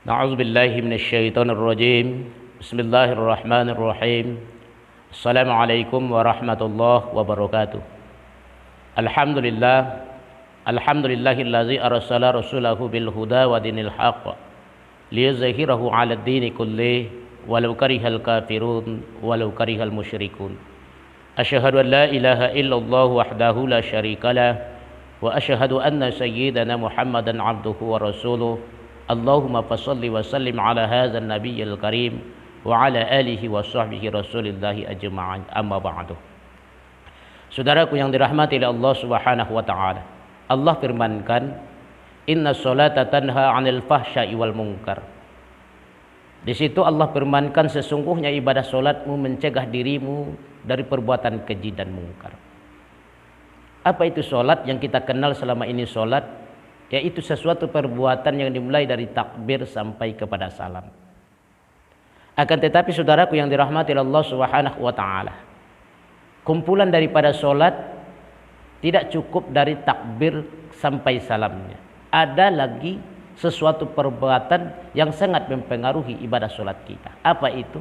Na'udzu billahi minasyaitonir rajim. Bismillahirrahmanirrahim. Assalamualaikum warahmatullahi wabarakatuh. Alhamdulillah. Alhamdulillahillazi arsala rasulahu bil huda wa dinil haqq liyuzhhirahu 'alad dini kullih walau karihal kafirun walau karihal musyrikun. Asyhadu an la ilaha illallah wahdahu la syarikalah wa asyhadu anna sayyidana Muhammadan 'abduhu wa rasuluh. Allahumma fassalli wa sallim ala hadzal nabiyyil karim wa ala alihi wa sahbihi rasulillahi ajma'in. Amma ba'du. Saudaraku yang dirahmati oleh Allah Subhanahu wa taala. Allah firmankan, "Inna sholata tanha 'anil fahsya'i wal munkar." Di situ Allah firmankan, sesungguhnya ibadah salatmu mencegah dirimu dari perbuatan keji dan mungkar. Apa itu salat yang kita kenal selama ini salat? Yaitu sesuatu perbuatan yang dimulai dari takbir sampai kepada salam. Akan tetapi saudaraku yang dirahmati Allah Subhanahu wa taala, kumpulan daripada solat tidak cukup dari takbir sampai salamnya. Ada lagi sesuatu perbuatan yang sangat mempengaruhi ibadah solat kita. Apa itu?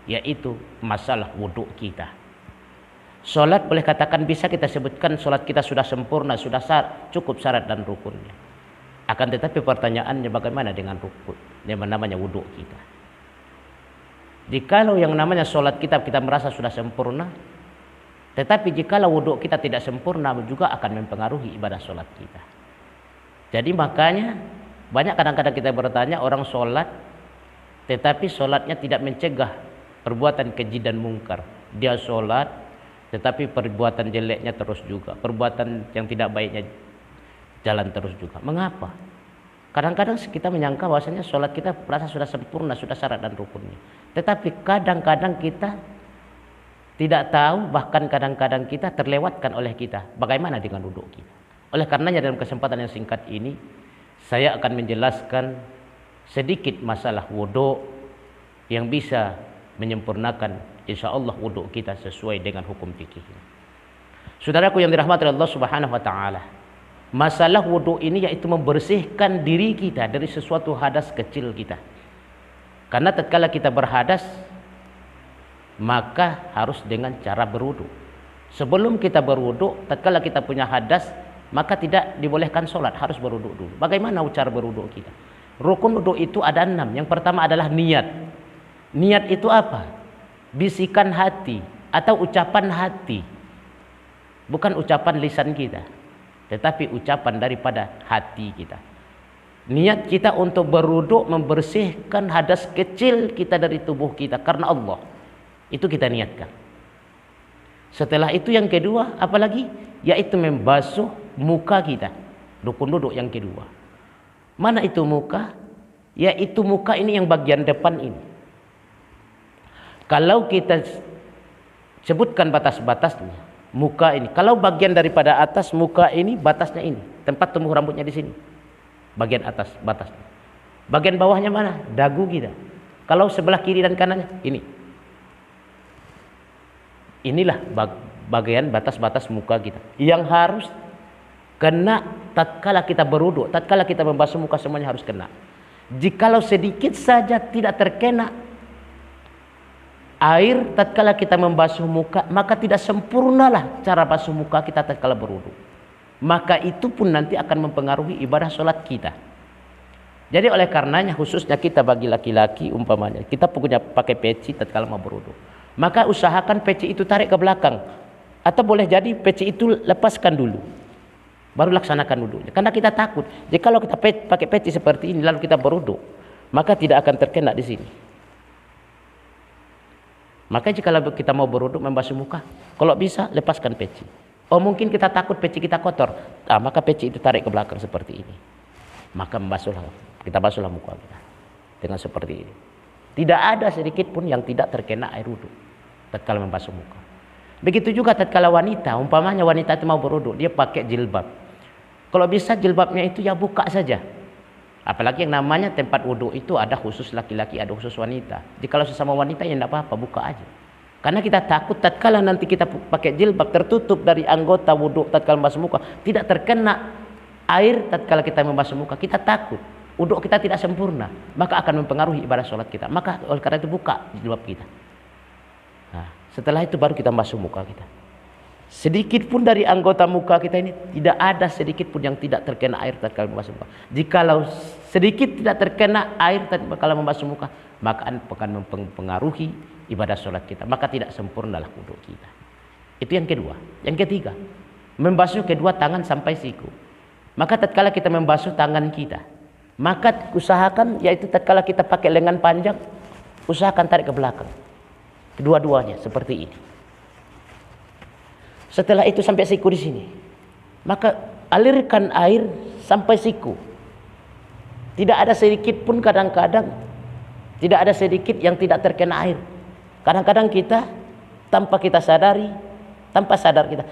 Yaitu masalah wudhu kita. Solat boleh katakan bisa kita sebutkan solat kita sudah sempurna, sudah cukup syarat dan rukunnya. Akan tetapi pertanyaannya, bagaimana dengan rukun yang namanya wudhu kita? Jikalau yang namanya solat kita merasa sudah sempurna, tetapi jikalau wudhu kita tidak sempurna juga akan mempengaruhi ibadah solat kita. Jadi makanya banyak kadang-kadang kita bertanya, orang solat tetapi solatnya tidak mencegah perbuatan keji dan mungkar. Dia solat tetapi perbuatan jeleknya terus juga, perbuatan yang tidak baiknya jalan terus juga. Mengapa? Kadang-kadang kita menyangka bahwasanya sholat kita merasa sudah sempurna, sudah syarat dan rukunnya. Tetapi kadang-kadang kita tidak tahu, bahkan kadang-kadang kita terlewatkan oleh kita. Bagaimana dengan wudhu kita? Oleh karenanya dalam kesempatan yang singkat ini, saya akan menjelaskan sedikit masalah wudhu yang bisa menyempurnakan insyaallah wudhu kita sesuai dengan hukum fikih. Saudaraku yang dirahmati Allah Subhanahu wa taala, masalah wudhu ini yaitu membersihkan diri kita dari sesuatu hadas kecil kita. Karena tatkala kita berhadas, maka harus dengan cara berwudhu. Sebelum kita berwudhu, tatkala kita punya hadas, maka tidak dibolehkan sholat, harus berwudhu dulu. Bagaimana cara berwudhu kita? Rukun wudhu itu ada 6. Yang pertama adalah niat. Niat itu apa? Bisikan hati atau ucapan hati. Bukan ucapan lisan kita, tetapi ucapan daripada hati kita. Niat kita untuk berwudu membersihkan hadas kecil kita dari tubuh kita karena Allah. Itu kita niatkan. Setelah itu yang kedua, apalagi? Yaitu membasuh muka kita. Rukun wudu yang kedua. Mana itu muka? Yaitu muka ini yang bagian depan ini. Kalau kita sebutkan batas-batasnya, muka ini. Kalau bagian daripada atas muka ini, batasnya ini. Tempat tumbuh rambutnya di sini. Bagian atas batasnya. Bagian bawahnya mana? Dagu kita. Kalau sebelah kiri dan kanannya, ini. Inilah bagian batas-batas muka kita. Yang harus kena tatkala kita berwudu, tatkala kita membasuh muka, semuanya harus kena. Jikalau sedikit saja tidak terkena air tatkala kita membasuh muka, maka tidak sempurnalah cara basuh muka kita tatkala berwudu. Maka itu pun nanti akan mempengaruhi ibadah sholat kita. Jadi oleh karenanya khususnya kita bagi laki-laki umpamanya, kita punya pakai peci tatkala mau berwudu, maka usahakan peci itu tarik ke belakang. Atau boleh jadi peci itu lepaskan dulu, baru laksanakan wudunya. Karena kita takut, jikalau kita pakai peci seperti ini lalu kita berwudu, maka tidak akan terkena di sini. Maka jika kita mau berwudu membasuh muka, kalau bisa lepaskan peci. Oh mungkin kita takut peci kita kotor, maka peci itu tarik ke belakang seperti ini. Maka kita basuhlah muka kita dengan seperti ini. Tidak ada sedikit pun yang tidak terkena air wudu tatkala membasuh muka. Begitu juga tatkala wanita, umpamanya wanita itu mau berwudu, dia pakai jilbab. Kalau bisa jilbabnya itu ya buka saja. Apalagi yang namanya tempat wudhu itu ada khusus laki-laki, ada khusus wanita. Jikalau sesama wanita ya tidak apa-apa, buka aja. Karena kita takut tatkala nanti kita pakai jilbab tertutup dari anggota wudhu tatkala membasuh muka, tidak terkena air tatkala kita membasuh muka. Kita takut. uduk kita tidak sempurna, maka akan mempengaruhi ibadah sholat kita. Maka oleh karena itu buka jilbab kita. Nah, setelah itu baru kita basuh muka kita. Sedikit pun dari anggota muka kita ini tidak ada sedikit pun yang tidak terkena air tatkala membasuh muka. Jikalau sedikit tidak terkena air tatkala membasuh muka, maka akan mempengaruhi ibadah sholat kita. Maka tidak sempurnalah wudhu kita. Itu yang kedua. Yang ketiga, membasuh kedua tangan sampai siku. Maka tatkala kita membasuh tangan kita, maka usahakan, yaitu tatkala kita pakai lengan panjang, usahakan tarik ke belakang. Kedua-duanya seperti ini. Setelah itu sampai siku di sini, maka alirkan air sampai siku. Tidak ada sedikit pun, kadang-kadang tidak ada sedikit yang tidak terkena air. Kadang-kadang kita tanpa kita sadari, tanpa sadar kita,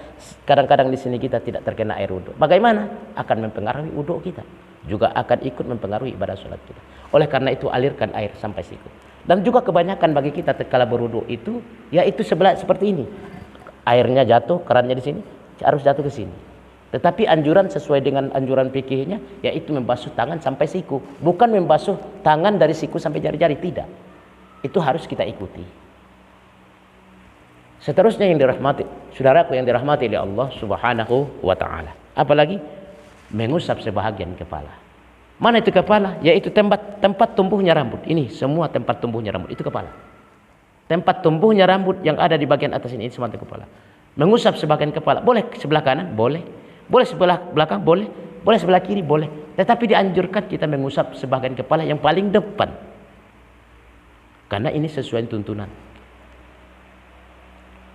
kadang-kadang di sini kita tidak terkena air wudhu. Bagaimana? Akan mempengaruhi wudhu kita, juga akan ikut mempengaruhi ibadah sholat kita. Oleh karena itu alirkan air sampai siku. Dan juga kebanyakan bagi kita tatkala berwudhu itu, yaitu seperti ini. Airnya jatuh, kerannya di sini, harus jatuh ke sini. Tetapi anjuran sesuai dengan anjuran fikihnya, yaitu membasuh tangan sampai siku, bukan membasuh tangan dari siku sampai jari-jari, tidak. Itu harus kita ikuti. Seterusnya yang dirahmati, saudaraku yang dirahmati oleh Allah Subhanahu wa taala. Apalagi mengusap sebahagian kepala. Mana itu kepala? Yaitu tempat tumbuhnya rambut. Ini semua tempat tumbuhnya rambut, itu kepala. Tempat tumbuhnya rambut yang ada di bagian atas ini semua kepala. Mengusap sebagian kepala, boleh sebelah kanan, boleh. Boleh sebelah belakang, boleh. Boleh sebelah kiri, boleh. Tetapi dianjurkan kita mengusap sebagian kepala yang paling depan. Karena ini sesuai tuntunan.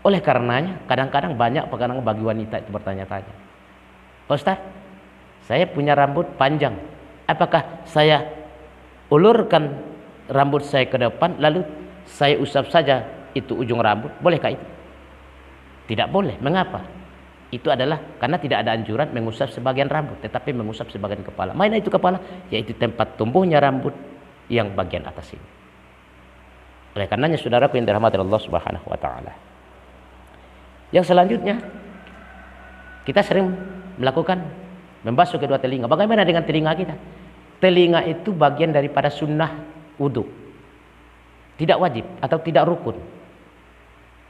Oleh karenanya, kadang-kadang banyak bagi wanita itu bertanya-tanya. Ustaz, saya punya rambut panjang. Apakah saya ulurkan rambut saya ke depan, lalu saya usap saja itu ujung rambut? Bolehkah itu? Tidak boleh. Mengapa? Itu adalah karena tidak ada anjuran mengusap sebagian rambut, tetapi mengusap sebagian kepala. Mana itu kepala? Yaitu tempat tumbuhnya rambut yang bagian atas ini. Oleh karenanya, saudaraku yang dirahmati Allah Subhanahu wa taala. Yang selanjutnya, kita sering melakukan membasuh kedua telinga. Bagaimana dengan telinga kita? Telinga itu bagian daripada sunnah wudhu. Tidak wajib atau tidak rukun.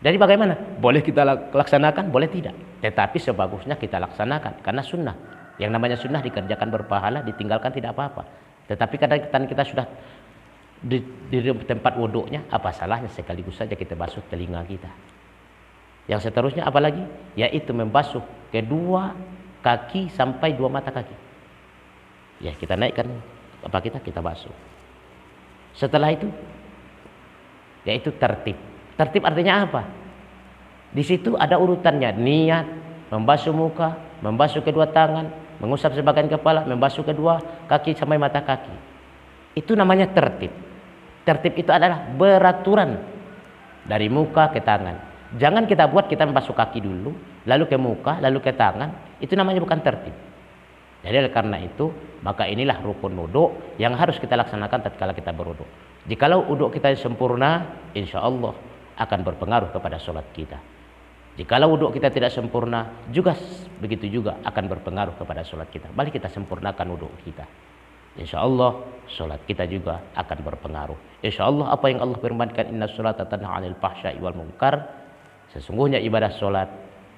Jadi bagaimana? Boleh kita laksanakan, boleh tidak. Tetapi sebagusnya kita laksanakan karena sunnah. Yang namanya sunnah dikerjakan berpahala, ditinggalkan tidak apa-apa. Tetapi kadang kita sudah di tempat wudhunya, apa salahnya sekaligus saja kita basuh telinga kita. Yang seterusnya apalagi? Yaitu membasuh kedua kaki sampai dua mata kaki. Ya, kita naikkan apa kita basuh. Setelah itu, yaitu tertib. Tertib artinya apa? Di situ ada urutannya, niat, membasuh muka, membasuh kedua tangan, mengusap sebagian kepala, membasuh kedua kaki sampai mata kaki. Itu namanya tertib. Tertib itu adalah beraturan dari muka ke tangan. Jangan kita buat kita membasuh kaki dulu, lalu ke muka, lalu ke tangan. Itu namanya bukan tertib. Jadi karena itu, maka inilah rukun wudhu yang harus kita laksanakan tatkala kita berwudhu. Jikalau wudhu kita sempurna, insya Allah akan berpengaruh kepada sholat kita. Jikalau wudhu kita tidak sempurna, juga begitu juga akan berpengaruh kepada sholat kita. Mari kita sempurnakan wudhu kita. Insya Allah sholat kita juga akan berpengaruh. Insya Allah apa yang Allah firmankan, inna sholata tanha 'anil fahsya'i wal munkar. Sesungguhnya ibadah sholat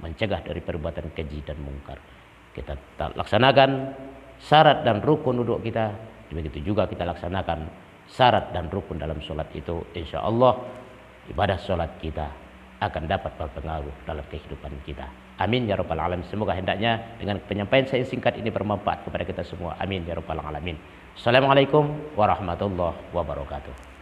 mencegah dari perbuatan keji dan mungkar. Kita laksanakan syarat dan rukun wudhu kita, begitu juga kita laksanakan syarat dan rukun dalam sholat itu. Insya Allah ibadah sholat kita akan dapat berpengaruh dalam kehidupan kita. Amin ya rabbal alamin. Semoga hendaknya dengan penyampaian saya singkat ini bermanfaat kepada kita semua. Amin ya rabbal alamin. Assalamualaikum warahmatullahi wabarakatuh.